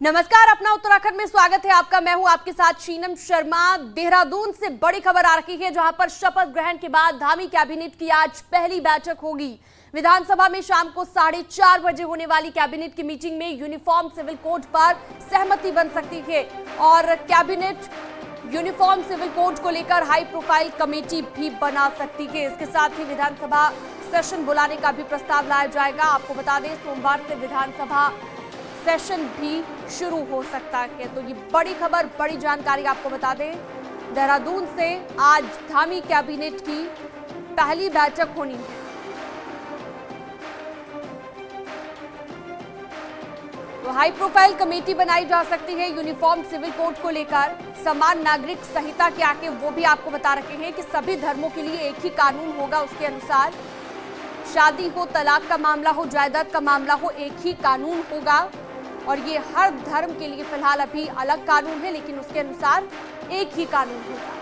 नमस्कार, अपना उत्तराखंड में स्वागत है आपका। मैं हूं आपके साथ शीनम शर्मा। देहरादून से बड़ी खबर आ रही है, जहां पर शपथ ग्रहण के बाद धामी कैबिनेट की आज पहली बैठक होगी। विधानसभा में शाम को 4:30 बजे होने वाली कैबिनेट की मीटिंग में यूनिफॉर्म सिविल कोड पर सहमति बन सकती है और कैबिनेट यूनिफॉर्म सिविल कोड को लेकर हाई प्रोफाइल कमेटी भी बना सकती है। इसके साथ ही विधानसभा सेशन बुलाने का भी प्रस्ताव लाया जाएगा। आपको बता दें, सोमवार से विधानसभा सेशन भी शुरू हो सकता है। तो ये बड़ी खबर, बड़ी जानकारी आपको बता दें, देहरादून से आज धामी कैबिनेट की पहली बैठक होनी है। तो हाई प्रोफाइल कमेटी बनाई जा सकती है यूनिफॉर्म सिविल कोड को लेकर। समान नागरिक संहिता के आगे वो भी आपको बता रखे हैं कि सभी धर्मों के लिए एक ही कानून होगा। उसके अनुसार शादी हो, तलाक का मामला हो, जायदाद का मामला हो, एक ही कानून होगा। और ये हर धर्म के लिए फिलहाल अभी अलग कानून है, लेकिन उसके अनुसार एक ही कानून होगा।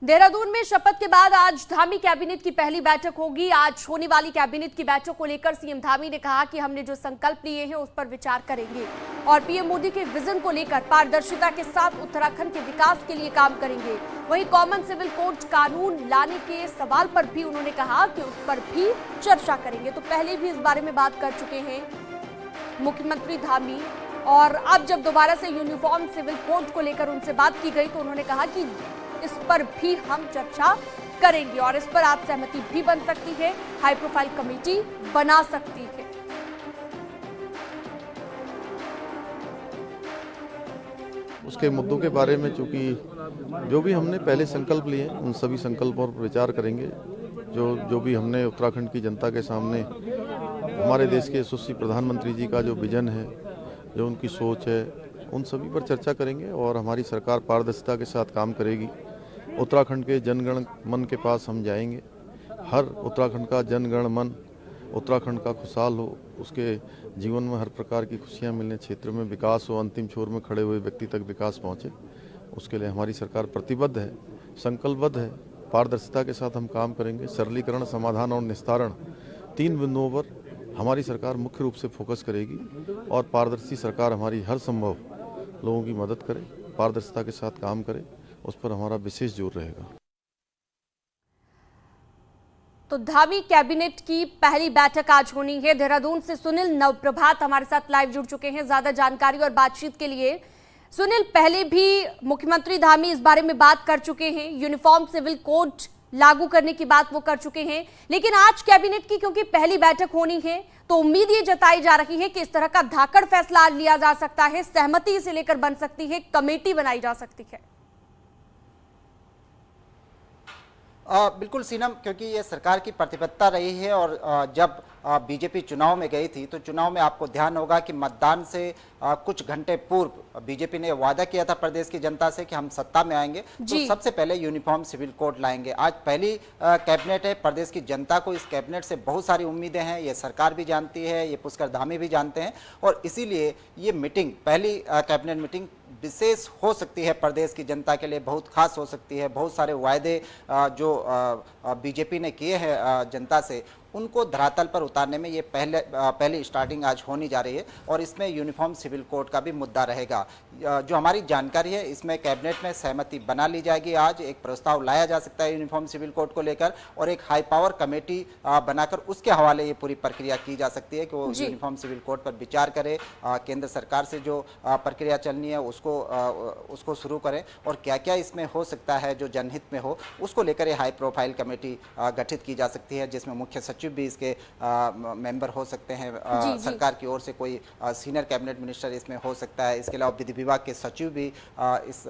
देहरादून में शपथ के बाद आज धामी कैबिनेट की पहली बैठक होगी। आज होने वाली कैबिनेट की बैठक को लेकर सीएम धामी ने कहा कि हमने जो संकल्प लिए हैं उस पर विचार करेंगे और पीएम मोदी के विजन को लेकर पारदर्शिता के साथ उत्तराखंड के विकास के लिए काम करेंगे। वहीं कॉमन सिविल कोड कानून लाने के सवाल पर भी उन्होंने कहा कि उस पर भी चर्चा करेंगे। तो पहले भी इस बारे में बात कर चुके हैं मुख्यमंत्री धामी, और अब जब दोबारा से यूनिफॉर्म सिविल कोड को लेकर उनसे बात की गई तो उन्होंने कहा कि इस पर भी हम चर्चा करेंगे और इस पर आप सहमति भी बन सकती है, हाई प्रोफाइल कमेटी बना सकती है। उसके मुद्दों के बारे में चूंकि जो भी हमने पहले संकल्प लिए उन सभी संकल्पों पर विचार करेंगे। जो भी हमने उत्तराखंड की जनता के सामने हमारे देश के यशस्वी प्रधानमंत्री जी का जो विजन है, जो उनकी सोच है, उन सभी पर चर्चा करेंगे और हमारी सरकार पारदर्शिता के साथ काम करेगी। उत्तराखंड के जनगण मन के पास हम जाएंगे। हर उत्तराखंड का जनगण मन उत्तराखंड का खुशहाल हो, उसके जीवन में हर प्रकार की खुशियां मिलने, क्षेत्र में विकास हो, अंतिम छोर में खड़े हुए व्यक्ति तक विकास पहुंचे। उसके लिए हमारी सरकार प्रतिबद्ध है, संकल्पबद्ध है। पारदर्शिता के साथ हम काम करेंगे। सरलीकरण, समाधान और निस्तारण, 3 बिंदुओं पर हमारी सरकार मुख्य रूप से फोकस करेगी और पारदर्शी सरकार हमारी हर संभव लोगों की मदद करे, पारदर्शिता के साथ काम करे, उस पर हमारा विशेष जोर रहेगा। तो धामी कैबिनेट की पहली बैठक आज होनी है। देहरादून से सुनील नवप्रभात हमारे साथ लाइव जुड़ चुके हैं ज्यादा जानकारी और बातचीत के लिए। सुनील, पहले भी मुख्यमंत्री धामी इस बारे में बात कर चुके हैं, यूनिफॉर्म सिविल कोड लागू करने की बात वो कर चुके हैं, लेकिन आज कैबिनेट की क्योंकि पहली बैठक होनी है तो उम्मीद ये जताई जा रही है कि इस तरह का धाकड़ फैसला आज लिया जा सकता है, सहमति इसे लेकर बन सकती है, कमेटी बनाई जा सकती है। बिल्कुल सीनम, क्योंकि ये सरकार की प्रतिबद्धता रही है और जब बीजेपी चुनाव में गई थी तो चुनाव में आपको ध्यान होगा कि मतदान से कुछ घंटे पूर्व बीजेपी ने वादा किया था प्रदेश की जनता से कि हम सत्ता में आएंगे तो सबसे पहले यूनिफॉर्म सिविल कोड लाएंगे। आज पहली कैबिनेट है, प्रदेश की जनता को इस कैबिनेट से बहुत सारी उम्मीदें हैं, ये सरकार भी जानती है, ये पुष्कर धामी भी जानते हैं और इसीलिए ये मीटिंग, पहली कैबिनेट मीटिंग विशेष हो सकती है, प्रदेश की जनता के लिए बहुत खास हो सकती है। बहुत सारे वायदे जो बीजेपी ने किए हैं जनता से, उनको धरातल पर उतारने में ये पहली स्टार्टिंग आज होनी जा रही है और इसमें यूनिफॉर्म सिविल कोड का भी मुद्दा रहेगा। जो हमारी जानकारी है, इसमें कैबिनेट में सहमति बना ली जाएगी। आज एक प्रस्ताव लाया जा सकता है यूनिफॉर्म सिविल कोड को लेकर और एक हाई पावर कमेटी बनाकर उसके हवाले ये पूरी प्रक्रिया की जा सकती है कि वो यूनिफॉर्म सिविल कोड पर विचार करे, केंद्र सरकार से जो प्रक्रिया चलनी है उसको शुरू करें और क्या क्या इसमें हो सकता है जो जनहित में हो, उसको लेकर ये हाई प्रोफाइल कमेटी गठित की जा सकती है, जिसमें मुख्य सचिव भी इसके मेंबर हो सकते हैं। सरकार की ओर से कोई सीनियर कैबिनेट मिनिस्टर इसमें हो सकता है। इसके अलावा विधि विभाग के सचिव भी इस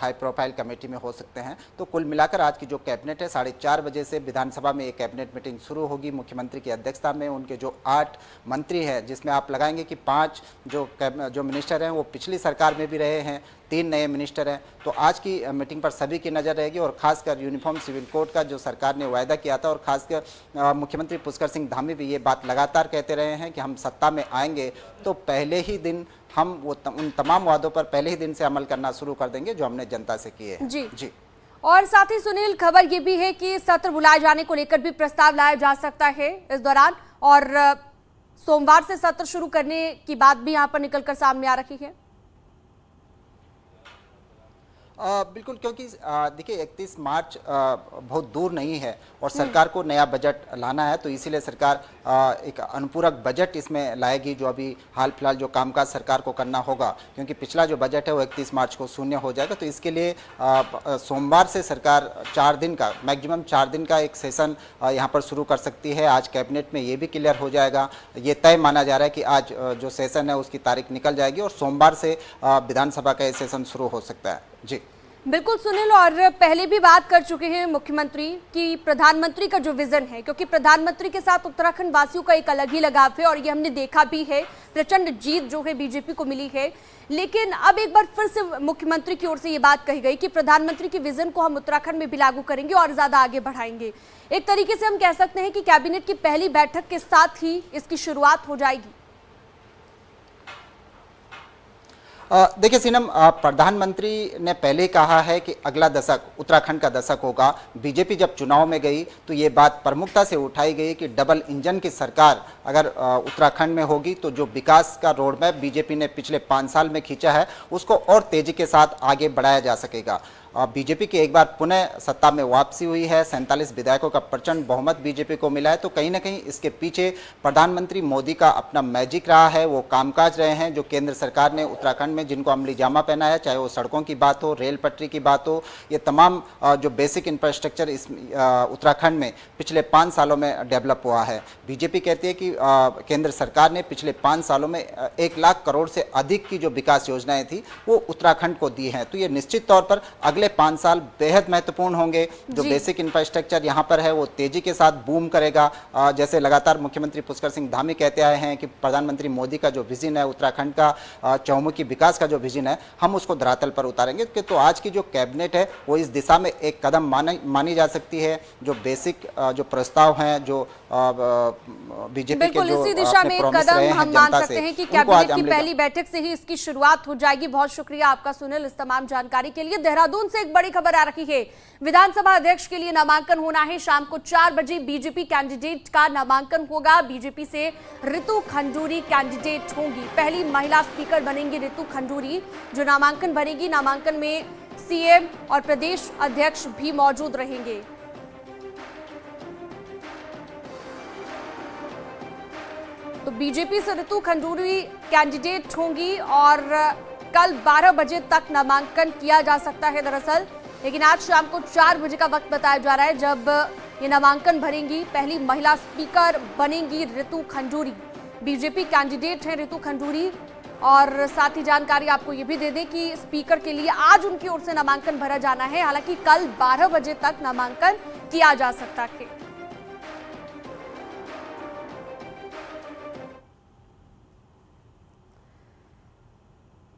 हाई प्रोफाइल कमेटी में हो सकते हैं। तो कुल मिलाकर आज की जो कैबिनेट है, 4:30 बजे से विधानसभा में एक कैबिनेट मीटिंग शुरू होगी मुख्यमंत्री की अध्यक्षता में। उनके जो 8 मंत्री हैं, जिसमें आप लगाएंगे कि 5 जो मिनिस्टर हैं वो पिछली सरकार में भी रहे हैं, 3 नए मिनिस्टर हैं। तो आज की मीटिंग पर सभी की नज़र रहेगी और खासकर यूनिफॉर्म सिविल कोड का जो सरकार ने वायदा किया था और खासकर मुख्यमंत्री पुष्कर सिंह धामी भी ये बात लगातार कहते रहे हैं कि हम सत्ता में आएंगे तो पहले ही दिन हम उन तमाम वादों पर पहले ही दिन से अमल करना शुरू कर देंगे जो हमने जनता से किए हैं। जी। और साथ ही सुनील, खबर ये भी है कि सत्र बुलाए जाने को लेकर भी प्रस्ताव लाया जा सकता है इस दौरान, और सोमवार से सत्र शुरू करने की बात भी यहां पर निकलकर सामने आ रही है। बिल्कुल, क्योंकि देखिए 31 मार्च बहुत दूर नहीं है और सरकार को नया बजट लाना है, तो इसीलिए सरकार एक अनुपूरक बजट इसमें लाएगी, जो अभी हाल फिलहाल जो कामकाज सरकार को करना होगा, क्योंकि पिछला जो बजट है वो 31 मार्च को शून्य हो जाएगा। तो इसके लिए सोमवार से सरकार 4 दिन का, मैक्सिमम 4 दिन का एक सेशन यहाँ पर शुरू कर सकती है। आज कैबिनेट में ये भी क्लियर हो जाएगा, ये तय माना जा रहा है कि आज जो सेशन है उसकी तारीख निकल जाएगी और सोमवार से विधानसभा का ये सेशन शुरू हो सकता है। जी बिल्कुल सुनील, और पहले भी बात कर चुके हैं मुख्यमंत्री कि प्रधानमंत्री का जो विजन है, क्योंकि प्रधानमंत्री के साथ उत्तराखंड वासियों का एक अलग ही लगाव है और ये हमने देखा भी है, प्रचंड जीत जो है बीजेपी को मिली है। लेकिन अब एक बार फिर से मुख्यमंत्री की ओर से ये बात कही गई कि प्रधानमंत्री के विजन को हम उत्तराखंड में भी लागू करेंगे और ज्यादा आगे बढ़ाएंगे। एक तरीके से हम कह सकते हैं कि कैबिनेट की पहली बैठक के साथ ही इसकी शुरुआत हो जाएगी। देखिए सीनम, प्रधानमंत्री ने पहले कहा है कि अगला दशक उत्तराखंड का दशक होगा। बीजेपी जब चुनाव में गई तो ये बात प्रमुखता से उठाई गई कि डबल इंजन की सरकार अगर उत्तराखंड में होगी तो जो विकास का रोड मैप बीजेपी ने पिछले 5 साल में खींचा है उसको और तेजी के साथ आगे बढ़ाया जा सकेगा। बीजेपी की एक बार पुनः सत्ता में वापसी हुई है, 47 विधायकों का प्रचंड बहुमत बीजेपी को मिला है, तो कहीं ना कहीं इसके पीछे प्रधानमंत्री मोदी का अपना मैजिक रहा है, वो कामकाज रहे हैं जो केंद्र सरकार ने उत्तराखंड में जिनको अमली जामा पहना है, चाहे वो सड़कों की बात हो, रेल पटरी की बात हो, ये तमाम जो बेसिक इंफ्रास्ट्रक्चर इस उत्तराखंड में पिछले 5 सालों में डेवलप हुआ है। बीजेपी कहती है कि केंद्र सरकार ने पिछले 5 सालों में 1 लाख करोड़ से अधिक की जो विकास योजनाएं थी वो उत्तराखंड को दी हैं, तो ये निश्चित तौर पर अगले 5 साल बेहद महत्वपूर्ण होंगे। जो बेसिक इंफ्रास्ट्रक्चर यहाँ पर है वो तेजी के साथ बूम करेगा। जैसे लगातार मुख्यमंत्री पुष्कर सिंह धामी कहते आए हैं कि प्रधानमंत्री मोदी का जो विजन है उत्तराखंड का चौमुखी विकास का जो विजन है हम उसको धरातल पर उतारेंगे। तो आज की जो कैबिनेट है वो इस दिशा में एक कदम मानी जा सकती है। जो बेसिक जो प्रस्ताव हैं, जो बीजेपी के जो इसी दिशा में एक कदम हम मान सकते हैं कि कैबिनेट की पहली बैठक से ही इसकी शुरुआत हो जाएगी। बहुत शुक्रिया आपका सुनील इस तमाम जानकारी के लिए। देहरादून से एक बड़ी खबर आ रही है, विधानसभा अध्यक्ष के लिए नामांकन होना है। शाम को 4 बजे बीजेपी कैंडिडेट का नामांकन होगा। बीजेपी से ऋतु खंडूरी कैंडिडेट होंगी, पहली महिला स्पीकर बनेंगी ऋतु खंडूरी जो नामांकन भरेगी। नामांकन में सीएम और प्रदेश अध्यक्ष भी मौजूद रहेंगे। तो बीजेपी से ऋतु खंडूरी कैंडिडेट होंगी और कल 12 बजे तक नामांकन किया जा सकता है दरअसल, लेकिन आज शाम को 4 बजे का वक्त बताया जा रहा है जब ये नामांकन भरेंगी। पहली महिला स्पीकर बनेंगी ऋतु खंडूरी, बीजेपी कैंडिडेट हैं ऋतु खंडूरी। और साथ ही जानकारी आपको ये भी दे दें कि स्पीकर के लिए आज उनकी ओर से नामांकन भरा जाना है, हालांकि कल 12 बजे तक नामांकन किया जा सकता है।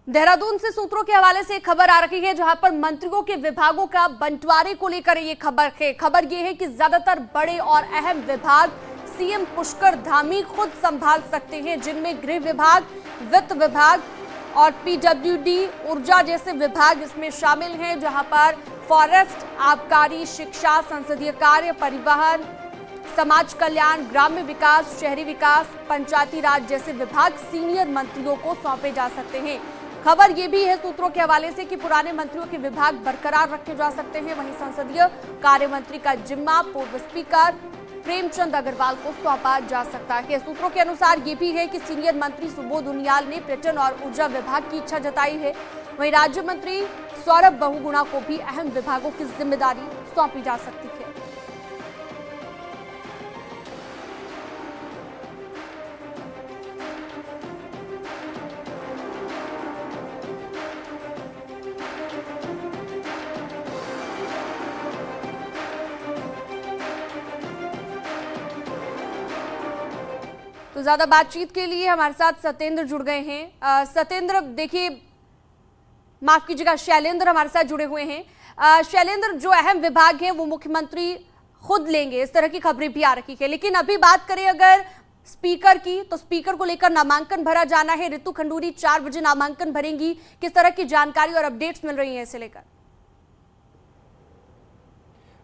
देहरादून से सूत्रों के हवाले से एक खबर आ रही है जहां पर मंत्रियों के विभागों का बंटवारे को लेकर ये खबर है। खबर ये है कि ज्यादातर बड़े और अहम विभाग सीएम पुष्कर धामी खुद संभाल सकते हैं, जिनमें गृह विभाग, वित्त विभाग और पीडब्ल्यूडी ऊर्जा जैसे विभाग इसमें शामिल हैं, जहां पर फॉरेस्ट, आबकारी, शिक्षा, संसदीय कार्य, परिवहन, समाज कल्याण, ग्राम्य विकास, शहरी विकास, पंचायती राज जैसे विभाग सीनियर मंत्रियों को सौंपे जा सकते हैं। खबर ये भी है सूत्रों के हवाले से कि पुराने मंत्रियों के विभाग बरकरार रखे जा सकते हैं, वहीं संसदीय कार्य मंत्री का जिम्मा पूर्व स्पीकर प्रेमचंद अग्रवाल को सौंपा जा सकता है। सूत्रों के अनुसार ये भी है कि सीनियर मंत्री सुबोध उनियाल ने पर्यटन और ऊर्जा विभाग की इच्छा जताई है, वहीं राज्य मंत्री सौरभ बहुगुणा को भी अहम विभागों की जिम्मेदारी सौंपी जा सकती है। तो ज्यादा बातचीत के लिए हमारे साथ सत्येंद्र जुड़ गए हैं। सत्येंद्र, देखिए, माफ कीजिएगा, शैलेंद्र हमारे साथ जुड़े हुए हैं। शैलेंद्र, जो अहम विभाग हैं वो मुख्यमंत्री खुद लेंगे, इस तरह की खबरें भी आ रही है, लेकिन अभी बात करें अगर स्पीकर की, तो स्पीकर को लेकर नामांकन भरा जाना है। ऋतु खंडूरी 4 बजे नामांकन भरेंगी, किस तरह की जानकारी और अपडेट्स मिल रही है इसे लेकर?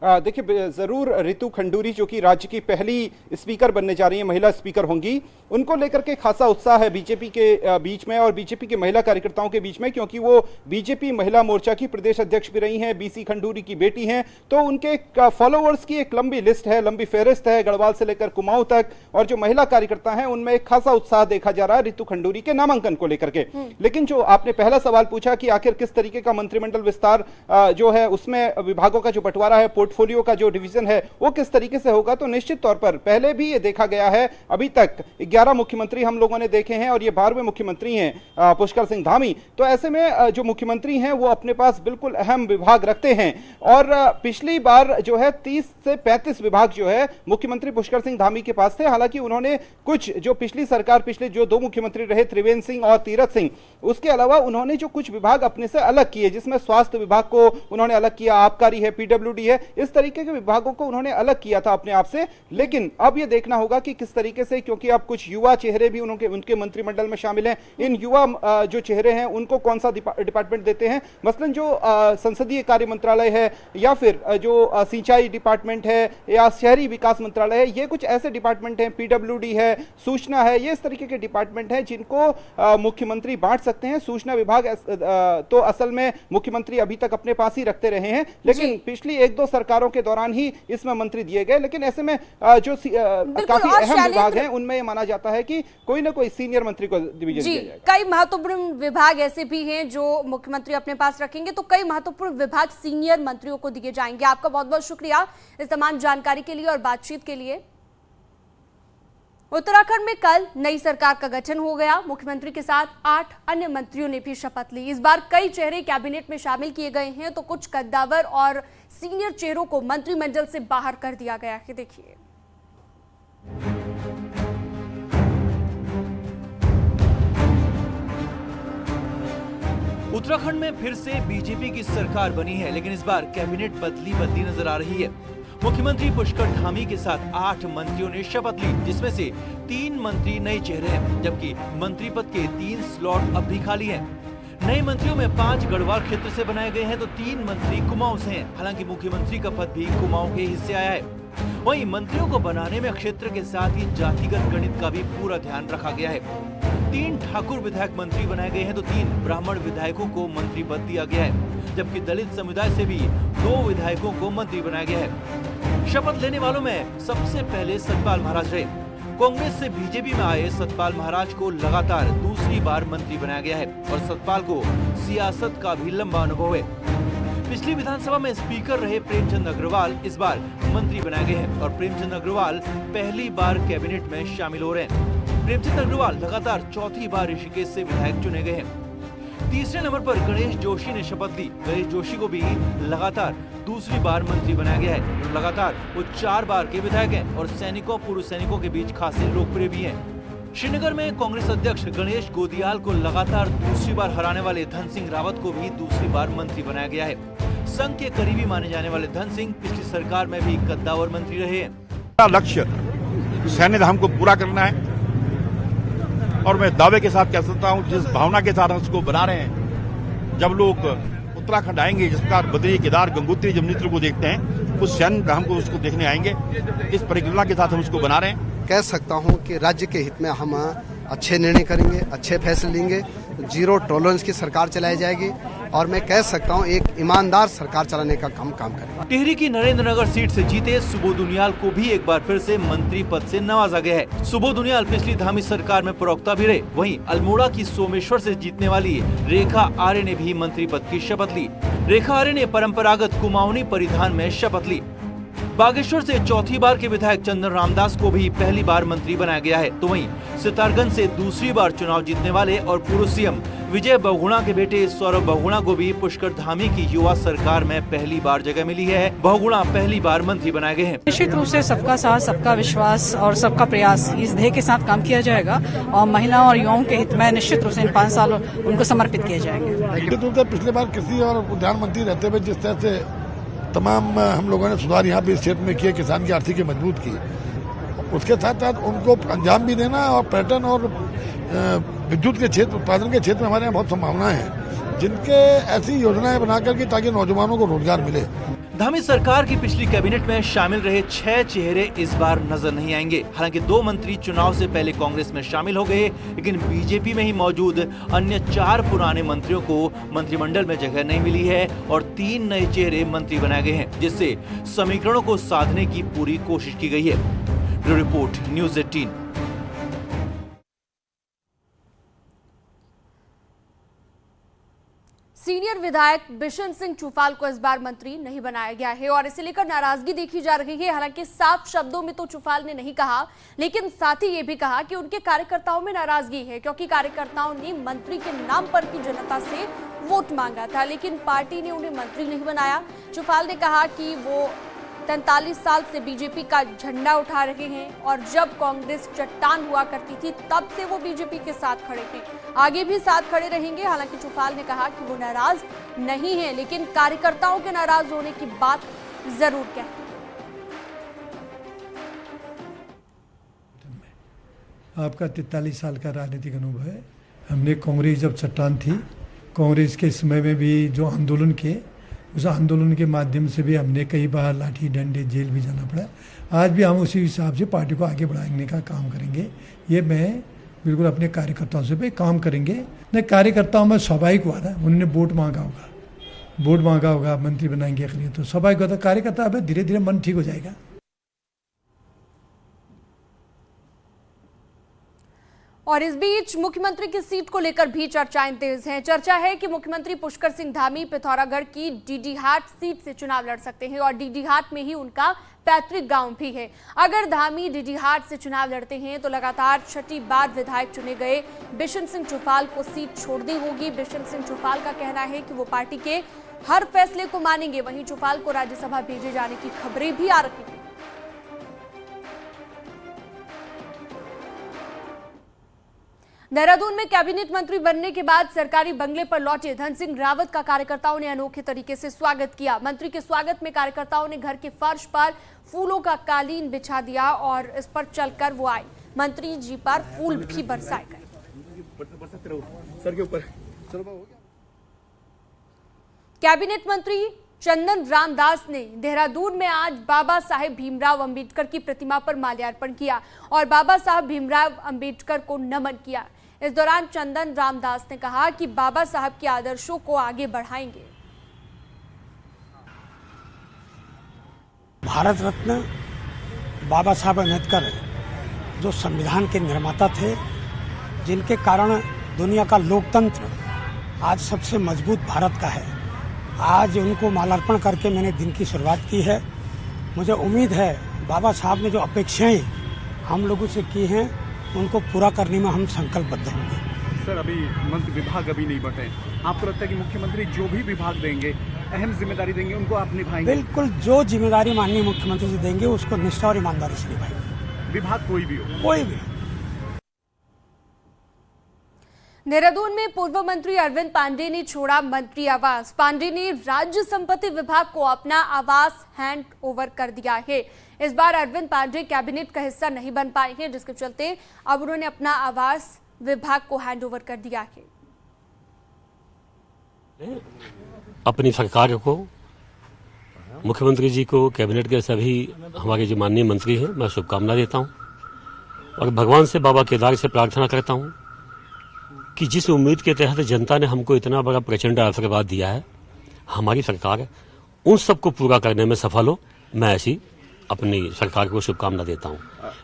देखिए, जरूर रितु खंडूरी जो कि राज्य की पहली स्पीकर बनने जा रही है, महिला स्पीकर होंगी, उनको लेकर के खासा उत्साह है बीजेपी के बीच में और बीजेपी के महिला कार्यकर्ताओं के बीच में, क्योंकि वो बीजेपी महिला मोर्चा की प्रदेश अध्यक्ष भी रही हैं, बीसी खंडूरी की बेटी हैं। तो उनके फॉलोअर्स की एक लंबी लिस्ट है, लंबी फेहरिस्त है, गढ़वाल से लेकर कुमाऊं तक, और जो महिला कार्यकर्ता हैं उनमें एक खासा उत्साह देखा जा रहा है रितु खंडूरी के नामांकन को लेकर के। लेकिन जो आपने पहला सवाल पूछा कि आखिर किस तरीके का मंत्रिमंडल विस्तार जो है, उसमें विभागों का जो बंटवारा है, पोर्टफोलियो का जो डिवीजन है, वो किस तरीके से होगा, तो निश्चित तौर पर पहले भी ये देखा गया है। अभी तक 11 मुख्यमंत्री हम लोगों ने देखे हैं और ये 12वें मुख्यमंत्री हैं पुष्कर सिंह धामी। तो ऐसे में जो मुख्यमंत्री हैं वो अपने पास बिल्कुल अहम विभाग रखते हैं और पिछली बार जो है 30 से 35 विभाग जो है मुख्यमंत्री पुष्कर सिंह धामी के पास थे। हालांकि उन्होंने कुछ जो पिछली सरकार, पिछले जो 2 मुख्यमंत्री रहे त्रिवेंद्र सिंह और तीरथ सिंह, उसके अलावा उन्होंने जो कुछ विभाग अपने से अलग किए, जिसमें स्वास्थ्य विभाग को उन्होंने अलग किया, आबकारी है, पीडब्ल्यूडी है, इस तरीके के विभागों को उन्होंने अलग किया था अपने आप से। लेकिन अब यह देखना होगा कि किस तरीके से, क्योंकि अब कुछ युवा चेहरे भी उनके मंत्रिमंडल में शामिल हैं, इन युवा जो चेहरे हैं उनको कौन सा डिपार्टमेंट देते हैं, मसलन जो संसदीय कार्य मंत्रालय है या फिर जो सिंचाई डिपार्टमेंट है या शहरी विकास मंत्रालय है, ये कुछ ऐसे डिपार्टमेंट हैं, पीडब्ल्यूडी है, सूचना है, ये इस तरीके के डिपार्टमेंट हैं जिनको मुख्यमंत्री बांट सकते हैं। सूचना विभाग तो असल में मुख्यमंत्री अभी तक अपने पास ही रखते रहे हैं, लेकिन पिछली 1-2 सरकारों के दौरान ही इसमें मंत्री दिए गए। लेकिन ऐसे में जो काफी अहम विभाग हैं उनमें यह माना जाता है कि कोई ना कोई सीनियर मंत्री को डिवीजन दिया जाएगा। कई महत्वपूर्ण विभाग ऐसे भी हैं जो मुख्यमंत्री अपने पास रखेंगे, तो कई महत्वपूर्ण विभाग सीनियर मंत्रियों को दिए जाएंगे। आपका बहुत बहुत शुक्रिया इस तमाम जानकारी के लिए और बातचीत के लिए। उत्तराखंड में कल नई सरकार का गठन हो गया। मुख्यमंत्री के साथ 8 अन्य मंत्रियों ने भी शपथ ली। इस बार कई चेहरे कैबिनेट में शामिल किए गए हैं, तो कुछ कद्दावर और सीनियर चेहरों को मंत्रिमंडल से बाहर कर दिया गया है। देखिए, उत्तराखंड में फिर से बीजेपी की सरकार बनी है, लेकिन इस बार कैबिनेट बदली नजर आ रही है। मुख्यमंत्री पुष्कर धामी के साथ 8 मंत्रियों ने शपथ ली, जिसमें से 3 मंत्री नए चेहरे हैं, जबकि मंत्री पद के 3 स्लॉट अब भी खाली हैं। नए मंत्रियों में 5 गढ़वाल क्षेत्र से बनाए गए हैं, तो 3 मंत्री कुमाऊं से हैं। हालांकि मुख्यमंत्री का पद भी कुमाऊं के हिस्से आया है। वहीं मंत्रियों को बनाने में क्षेत्र के साथ ही जातिगत गणित का भी पूरा ध्यान रखा गया है। 3 ठाकुर विधायक मंत्री बनाए गए हैं, तो 3 ब्राह्मण विधायकों को मंत्री पद दिया गया है, जबकि दलित समुदाय से भी 2 विधायकों को मंत्री बनाया गया है। शपथ लेने वालों में सबसे पहले सतपाल महाराज रहे। कांग्रेस से बीजेपी में आए सतपाल महाराज को लगातार दूसरी बार मंत्री बनाया गया है और सतपाल को सियासत का भी लंबा अनुभव है। पिछली विधानसभा में स्पीकर रहे प्रेमचंद अग्रवाल इस बार मंत्री बनाए गए हैं और प्रेमचंद अग्रवाल पहली बार कैबिनेट में शामिल हो रहे हैं। प्रेमचंद अग्रवाल लगातार चौथी बार ऋषिकेश से विधायक चुने गए हैं। तीसरे नंबर पर गणेश जोशी ने शपथ ली। गणेश जोशी को भी लगातार दूसरी बार मंत्री बनाया गया है। लगातार वो 4 बार के विधायक हैं और सैनिकों पूर्व सैनिकों के बीच खासे लोकप्रिय भी हैं। श्रीनगर में कांग्रेस अध्यक्ष गणेश गोदियाल को लगातार दूसरी बार हराने वाले धन सिंह रावत को भी दूसरी बार मंत्री बनाया गया है। संघ के करीबी माने जाने वाले धन सिंह पिछली सरकार में भी कद्दावर मंत्री रहे हैं। लक्ष्य सैन्य धाम को पूरा करना है और मैं दावे के साथ कह सकता हूं, जिस भावना के साथ हम उसको बना रहे हैं, जब लोग उत्तराखंड आएंगे, जिस प्रकार बद्री, केदार, गंगोत्री, यमुनोत्री को देखते हैं, उस सैन्य धाम को उसको देखने आएंगे। इस परिकल्पना के साथ हम उसको बना रहे हैं। कह सकता हूं कि राज्य के हित में हम अच्छे निर्णय करेंगे, अच्छे फैसले लेंगे, 0 टॉलरेंस की सरकार चलाई जाएगी और मैं कह सकता हूं एक ईमानदार सरकार चलाने का काम करेंगे। टिहरी की नरेंद्रनगर सीट से जीते सुबोध उनियाल को भी एक बार फिर से मंत्री पद से नवाजा गया है। सुबोध उनियाल पिछली धामी सरकार में प्रवक्ता भी रहे। वहीं अल्मोड़ा की सोमेश्वर से जीतने वाली रेखा आर्य ने भी मंत्री पद की शपथ ली। रेखा आर्य ने परंपरागत कुमाऊनी परिधान में शपथ ली। बागेश्वर से चौथी बार के विधायक चंदन रामदास को भी पहली बार मंत्री बनाया गया है। तो वहीं सितारगंज से दूसरी बार चुनाव जीतने वाले और पूर्व सीएम विजय बहुगुणा के बेटे सौरभ बहुगुणा को भी पुष्कर धामी की युवा सरकार में पहली बार जगह मिली है। बहुगुणा पहली बार मंत्री बनाए गए हैं। निश्चित रूप से सबका साथ, सबका विश्वास और सबका प्रयास, इस ध्येय के साथ काम किया जाएगा और महिला और युवाओं के हित में निश्चित रूप से इन 5 साल उनको समर्पित किए जाएंगे। पिछले बार कृषि और उद्यान मंत्री रहते हुए जिस तरह से तमाम हम लोगों ने सुधार यहाँ पे इस क्षेत्र में किए, किसान की आर्थिक मजबूत की, उसके साथ साथ उनको अंजाम भी देना और पर्यटन और विद्युत के क्षेत्र, उत्पादन के क्षेत्र में हमारे यहाँ बहुत संभावनाएं हैं, जिनके ऐसी योजनाएं बना करके ताकि नौजवानों को रोजगार मिले। धामी सरकार की पिछली कैबिनेट में शामिल रहे 6 चेहरे इस बार नजर नहीं आएंगे। हालांकि 2 मंत्री चुनाव से पहले कांग्रेस में शामिल हो गए, लेकिन बीजेपी में ही मौजूद अन्य 4 पुराने मंत्रियों को मंत्रिमंडल में जगह नहीं मिली है और 3 नए चेहरे मंत्री बनाए गए हैं, जिससे समीकरणों को साधने की पूरी कोशिश की गई है। Bureau report, news 18। सीनियर विधायक बिशन सिंह चुफाल को इस बार मंत्री नहीं बनाया गया है और इसे लेकर नाराजगी देखी जा रही है। हालांकि साफ शब्दों में तो चुफाल ने नहीं कहा, लेकिन साथ ही ये भी कहा कि उनके कार्यकर्ताओं में नाराजगी है, क्योंकि कार्यकर्ताओं ने मंत्री के नाम पर की जनता से वोट मांगा था, लेकिन पार्टी ने उन्हें मंत्री नहीं बनाया। चुफाल ने कहा कि वो 43 साल से बीजेपी का झंडा उठा रहे हैं और जब कांग्रेस चट्टान हुआ करती थी तब से वो बीजेपी के साथ खड़े थे, आगे भी साथ खड़े रहेंगे। हालांकि चुफाल ने कहा कि वो नाराज नहीं है, लेकिन कार्यकर्ताओं के नाराज होने की बात जरूर कहते हैं। आपका 43 साल का राजनीतिक अनुभव है। हमने कांग्रेस जब चट्टान थी, कांग्रेस के समय में भी जो आंदोलन किए, उस आंदोलन के माध्यम से भी हमने कई बार लाठी डंडे जेल भी जाना पड़ा। आज भी हम उसी हिसाब से पार्टी को आगे बढ़ाने का काम करेंगे। ये मैं बिल्कुल अपने कार्यकर्ताओं से भी काम करेंगे। नहीं, कार्यकर्ताओं में स्वाभाविक हुआ था, उन्होंने वोट मांगा होगा मंत्री बनाएंगे करिए, तो स्वाभाविक होता कार्यकर्ता अब धीरे धीरे मन ठीक हो जाएगा। और इस बीच मुख्यमंत्री की सीट को लेकर भी चर्चाएं तेज हैं। चर्चा है कि मुख्यमंत्री पुष्कर सिंह धामी पिथौरागढ़ की डीडीहाट सीट से चुनाव लड़ सकते हैं और डीडीहाट में ही उनका पैतृक गांव भी है। अगर धामी डीडीहाट से चुनाव लड़ते हैं तो लगातार 6ठी बार विधायक चुने गए बिशन सिंह चुफाल को सीट छोड़नी होगी। बिशन सिंह चुफाल का कहना है कि वो पार्टी के हर फैसले को मानेंगे। वहीं चुफाल को राज्यसभा भेजे जाने की खबरें भी आ रही हैं। देहरादून में कैबिनेट मंत्री बनने के बाद सरकारी बंगले पर लौटे धन सिंह रावत का कार्यकर्ताओं ने अनोखे तरीके से स्वागत किया। मंत्री के स्वागत में कार्यकर्ताओं ने घर के फर्श पर फूलों का कालीन बिछा दिया और इस पर चलकर वो आए। मंत्री जी पर फूल भी बरसाए गए। कैबिनेट मंत्री चंदन रामदास ने देहरादून में आज बाबा साहेब भीमराव अंबेडकर की प्रतिमा पर माल्यार्पण किया और बाबा साहब भीमराव अंबेडकर को नमन किया। इस दौरान चंदन रामदास ने कहा कि बाबा साहब के आदर्शों को आगे बढ़ाएंगे। भारत रत्न बाबा साहब अम्बेडकर जो संविधान के निर्माता थे, जिनके कारण दुनिया का लोकतंत्र आज सबसे मजबूत भारत का है, आज उनको माल्यार्पण करके मैंने दिन की शुरुआत की है। मुझे उम्मीद है बाबा साहब ने जो अपेक्षाएं हम लोगों से की हैं उनको पूरा करने में हम संकल्पबद्ध होंगे। सर, अभी मंत्री विभाग अभी नहीं बटे, आपको लगता है कि मुख्यमंत्री जो भी विभाग देंगे, अहम जिम्मेदारी देंगे, उनको आप निभाएंगे? बिल्कुल, जो जिम्मेदारी माननीय मुख्यमंत्री जी देंगे उसको निष्ठा और ईमानदारी से निभाएंगे। विभाग कोई भी हो? कोई भी। देहरादून में पूर्व मंत्री अरविंद पांडे ने छोड़ा मंत्री आवास। पांडे ने राज्य संपत्ति विभाग को अपना आवास हैंड ओवर कर दिया है। इस बार अरविंद पांडे कैबिनेट का हिस्सा नहीं बन पाए हैं, जिसके चलते अब उन्होंने अपना आवास विभाग को हैंड ओवर कर दिया है। अपनी सरकार को, मुख्यमंत्री जी को, कैबिनेट के सभी हमारे जो माननीय मंत्री हैं, मैं शुभकामना देता हूं और भगवान से, बाबा केदार से प्रार्थना करता हूं कि जिस उम्मीद के तहत जनता ने हमको इतना बड़ा प्रचंड आशीर्वाद दिया है, हमारी सरकार उन सबको पूरा करने में सफल हो। मैं ऐसी अपनी सरकार को शुभकामना देता हूं।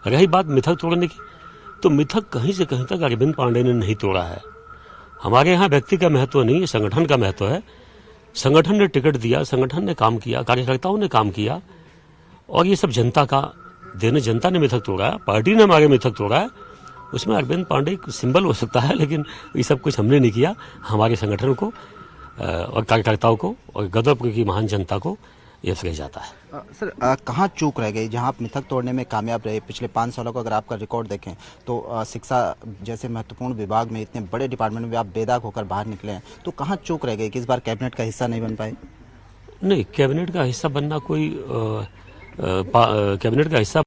रही बात मिथक तोड़ने की, तो मिथक कहीं से कहीं तक अरविंद पांडे ने नहीं तोड़ा है। हमारे यहाँ व्यक्ति का महत्व नहीं, संगठन का महत्व है। संगठन ने टिकट दिया, संगठन ने काम किया, कार्यकर्ताओं ने काम किया और ये सब जनता का देने, जनता ने मिथक तोड़ा है, पार्टी ने हमारे मिथक तोड़ा है। उसमें अरविंद पांडे सिंबल हो सकता है, लेकिन ये सब कुछ हमने नहीं किया। हमारे संगठन को और कार्यकर्ताओं को और गदरपुर की महान जनता को ये श्रेय जाता है। सर, कहाँ चूक रह गई जहाँ आप मिथक तोड़ने में कामयाब रहे? पिछले 5 सालों का अगर आपका रिकॉर्ड देखें तो शिक्षा जैसे महत्वपूर्ण विभाग में, इतने बड़े डिपार्टमेंट में आप बेदाग होकर बाहर निकले हैं, तो कहाँ चूक रह गई कि इस बार कैबिनेट का हिस्सा नहीं बन पाए? नहीं, कैबिनेट का हिस्सा बनना कोई कैबिनेट का हिस्सा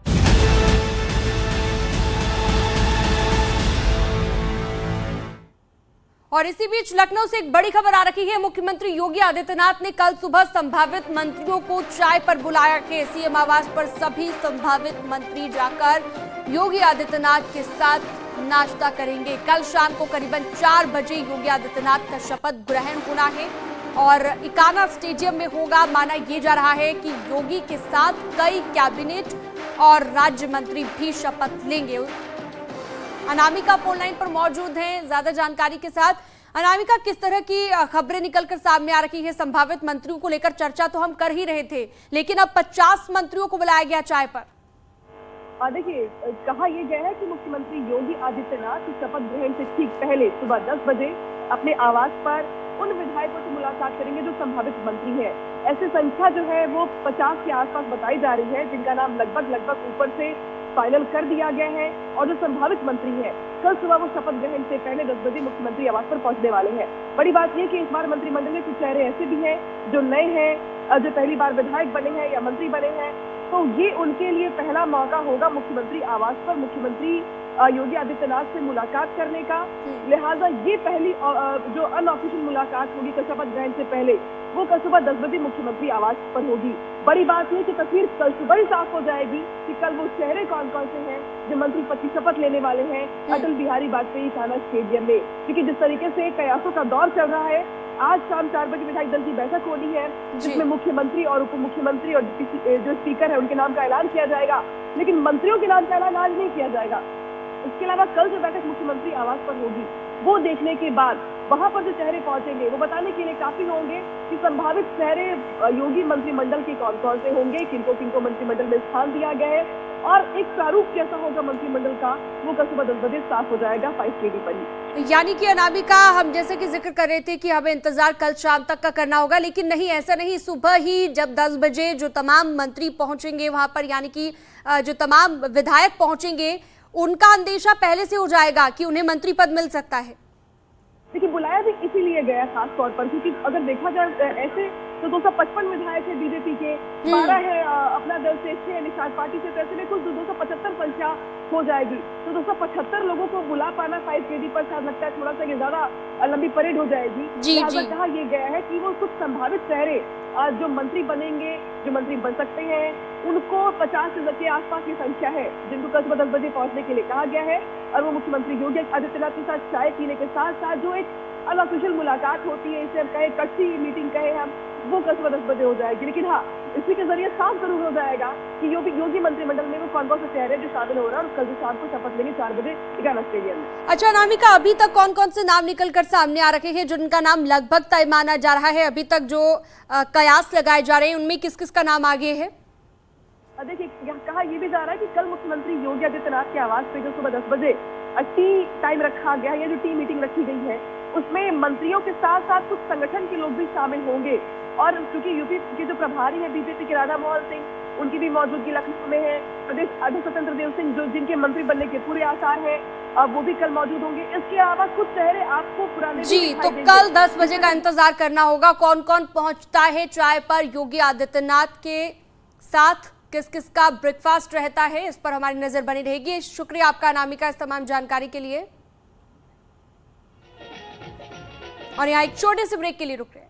और इसी बीच लखनऊ से एक बड़ी खबर आ रही है। मुख्यमंत्री योगी आदित्यनाथ ने कल सुबह संभावित मंत्रियों को चाय पर बुलाया है। सीएम आवास पर सभी संभावित मंत्री जाकर योगी आदित्यनाथ के साथ नाश्ता करेंगे। कल शाम को करीबन 4 बजे योगी आदित्यनाथ का शपथ ग्रहण होना है और इकाना स्टेडियम में होगा। माना यह जा रहा है कि योगी के साथ कई कैबिनेट और राज्य मंत्री भी शपथ लेंगे। अनामिका फोन लाइन पर मौजूद हैं ज्यादा जानकारी के साथ। अनामिका, किस तरह की खबरें निकलकर सामने आ रही है? संभावित मंत्रियों को लेकर चर्चा तो हम कर ही रहे थे, लेकिन अब 50 मंत्रियों को बुलाया गया चाय पर। देखिए, कहा यह गया है कि मुख्यमंत्री योगी आदित्यनाथ शपथ ग्रहण से ठीक पहले सुबह 10 बजे अपने आवास पर उन विधायकों से मुलाकात करेंगे जो संभावित मंत्री हैं। ऐसी संख्या जो है वो 50 के आसपास बताई जा रही है, जिनका नाम लगभग ऊपर से फाइनल कर दिया गया है। और जो संभावित मंत्री हैं, कल सुबह वो शपथ ग्रहण से पहले 10 बजे मुख्यमंत्री आवास पर पहुंचने वाले हैं। बड़ी बात यह कि इस बार मंत्रिमंडल में कुछ चेहरे ऐसे भी हैं जो नए हैं, जो पहली बार विधायक बने हैं या मंत्री बने हैं, तो ये उनके लिए पहला मौका होगा मुख्यमंत्री आवास पर मुख्यमंत्री योगी आदित्यनाथ से मुलाकात करने का। लिहाजा ये पहली जो अनऑफिशियल मुलाकात होगी कल शपथ ग्रहण से पहले, वो कल सुबह 10 बजे मुख्यमंत्री आवास पर होगी। बड़ी बात यह कि तस्वीर कल सुबह ही साफ हो जाएगी कि कल वो चेहरे कौन कौन से हैं जो मंत्री पद की शपथ लेने वाले हैं अटल बिहारी वाजपेयी इकाना स्टेडियम में। क्योंकि जिस तरीके से कयासों का दौर चल रहा है, आज शाम 4 बजे विधायक दल की बैठक होनी है, जिसमें मुख्यमंत्री और उप मुख्यमंत्री और जो स्पीकर है उनके नाम का ऐलान किया जाएगा। लेकिन मंत्रियों के नाम का ऐलान आज नहीं किया जाएगा। इसके अलावा कल जो बैठक मुख्यमंत्री आवास पर होगी, वो देखने के बाद वहां पर जो चेहरे पहुंचेंगे वो बताने के लिए काफी होंगे कि संभावित चेहरे योगी मंत्रिमंडल के कौन कौन से होंगे, किनको मंत्रिमंडल में स्थान दिया गया है, और एक प्रारूप कैसा होगा मंत्रिमंडल का, वो कल सुबह 10 बजे साफ हो जाएगा 5KD पर ही। यानी कि अनामिका, हम जैसे कि जिक्र कर रहे थे कि हमें इंतजार कल शाम तक का करना होगा, लेकिन नहीं, ऐसा नहीं। सुबह ही जब 10 बजे जो तमाम मंत्री पहुंचेंगे वहां पर, यानी कि जो तमाम विधायक पहुंचेंगे, उनका अंदेशा पहले से हो जाएगा कि उन्हें मंत्री पद मिल सकता है। देखिए, बुलाया भी इसीलिए गया खास तौर पर क्योंकि अगर देखा जाए ऐसे तो 255 विधायक है बीजेपी के, 12 है अपना दल से, 6 निषाद पार्टी से, ऐसे में कुल 275 संख्या हो जाएगी। तो 275 लोगों को बुला पाना 5KD पर शायद लगता है थोड़ा सा ये ज्यादा लंबी परेड हो जाएगी। लिहाजा कहा यह गया है कि वो कुछ संभावित चेहरे जो मंत्री बनेंगे, जो मंत्री बन सकते हैं, उनको 50 के आसपास की संख्या है जिनको कल सुबह 10 बजे पहुंचने के लिए कहा गया है। और वो मुख्यमंत्री योगी आदित्यनाथ के साथ चाय पीने के साथ साथ जो एक अनऑफिशियल मुलाकात होती है, इसे हम कहे कच्ची मीटिंग कहे हम, वो कल सुबह 10 बजे हो जाएगी। लेकिन हाँ, इसी के जरिए साफ जरूर हो जाएगा कि योगी मंत्रिमंडल में वो कौन कौन से चेहरे जो शामिल हो रहा है और कल शाम को शपथ लेंगे 4 बजे इकाना स्टेडियम में। अच्छा अनामिका, अभी तक कौन कौन से नाम निकल कर सामने आ रखे हैं जिनका नाम लगभग तय माना जा रहा है? अभी तक जो कयास लगाए जा रहे हैं उनमें किस किस का नाम आगे है? देखिए, कहा यह भी जा रहा है कि कल मुख्यमंत्री योगी आदित्यनाथ के आवास पे जो सुबह 10 बजे टी टाइम रखा गया है या जो टी मीटिंग रखी गई है, उसमें मंत्रियों के साथ साथ कुछ संगठन के लोग भी शामिल होंगे। और क्योंकि यूपी के जो प्रभारी है बीजेपी के राधा मोहन सिंह, उनकी भी मौजूदगी लखनऊ में है। प्रदेश अध्यक्ष स्वतंत्र देव सिंह जो जिनके मंत्री बनने के पूरे आसार हैं, वो भी कल मौजूद होंगे। इसके अलावा कुछ चेहरे आपको पुराने जी, तो कल 10 बजे का इंतजार करना होगा। कौन कौन पहुंचता है चाय पर योगी आदित्यनाथ के साथ, किस किस का ब्रेकफास्ट रहता है, इस पर हमारी नजर बनी रहेगी। शुक्रिया आपका अनामिका इस तमाम जानकारी के लिए। और यहाँ एक छोटे से ब्रेक के लिए रुक रहे हैं।